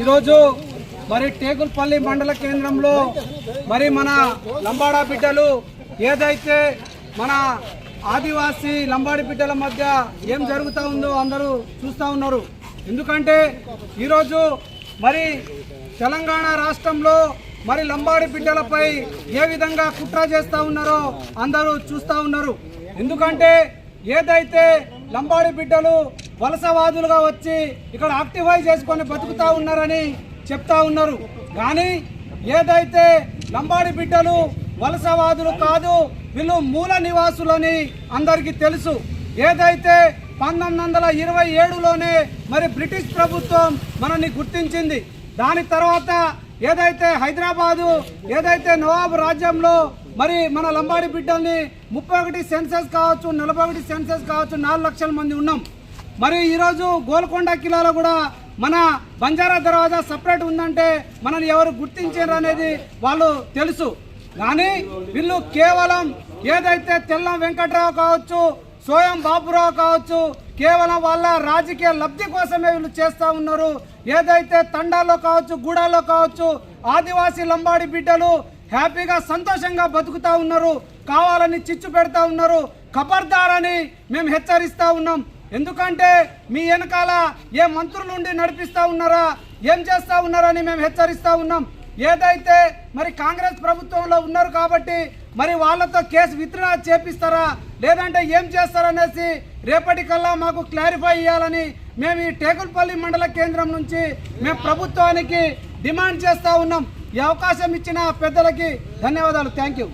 ఈరోజు మరి టేకుల్పల్లి మండల కేంద్రంలో మరి మన లంబాడా బిడ్డలు ఏదైతే మన ఆదివాసీ లంబాడి బిడ్డల మధ్య ఏం జరుగుతూ ఉందో అందరూ చూస్తూ ఉన్నారు. ఎందుకంటే ఈరోజు మరి తెలంగాణ రాష్ట్రంలో మరి లంబాడి బిడ్డలపై ఏ విధంగా కుట్ర చేస్తూ ఉన్నారో అందరూ చూస్తూ ఉన్నారు. ఎందుకంటే ఏదైతే లంబాడి బిడ్డలు వలసవాదులుగా వచ్చి ఇక్కడ యాక్టివై చేసుకొని బతుకుతూ ఉన్నారని చెప్తా ఉన్నారు. కానీ ఏదైతే లంబాడి బిడ్డలు వలసవాదులు కాదు, వీళ్ళు మూల నివాసులని అందరికీ తెలుసు. ఏదైతే 1927లోనే మరి బ్రిటిష్ ప్రభుత్వం మనల్ని గుర్తించింది. దాని తర్వాత ఏదైతే హైదరాబాదు ఏదైతే నవాబు రాజ్యంలో మరి మన లంబాడి బిడ్డల్ని 31 సెన్సస్ కావచ్చు, 41 సెన్సస్ కావచ్చు, 4 లక్షల మంది ఉన్నాం. మరి ఈరోజు గోల్కొండ కిలాలో కూడా మన బంజారా దర్వాజా సపరేట్ ఉందంటే మనల్ని ఎవరు గుర్తించారు అనేది వాళ్ళు తెలుసు. కానీ వీళ్ళు కేవలం ఏదైతే తెల్లం వెంకట్రావు కావచ్చు, సోయం బాబురావు కావచ్చు, కేవలం వాళ్ళ రాజకీయ లబ్ధి కోసమే వీళ్ళు చేస్తూ ఉన్నారు. ఏదైతే తండాలో కావచ్చు, గూడాలో కావచ్చు, ఆదివాసీ లంబాడి బిడ్డలు హ్యాపీగా సంతోషంగా బతుకుతూ ఉన్నారు. కావాలని చిచ్చు పెడతా ఉన్నారు. ఖబర్దారని మేము హెచ్చరిస్తూ ఉన్నాం. ఎందుకంటే మీ వెనకాల ఏ మంత్రులు ఉండి నడిపిస్తూ ఉన్నారా, ఏం చేస్తూ ఉన్నారని మేము హెచ్చరిస్తూ ఉన్నాం. ఏదైతే మరి కాంగ్రెస్ ప్రభుత్వంలో ఉన్నారు కాబట్టి మరి వాళ్ళతో కేసు విత్డ్రా చేపిస్తారా లేదంటే ఏం చేస్తారనేసి రేపటికల్లా మాకు క్లారిఫై ఇవ్వాలని మేము ఈ టేకుల్పల్లి మండల కేంద్రం నుంచి మేము ప్రభుత్వానికి డిమాండ్ చేస్తూ ఉన్నాం. ఈ అవకాశం ఇచ్చిన పెద్దలకి ధన్యవాదాలు. Thank you.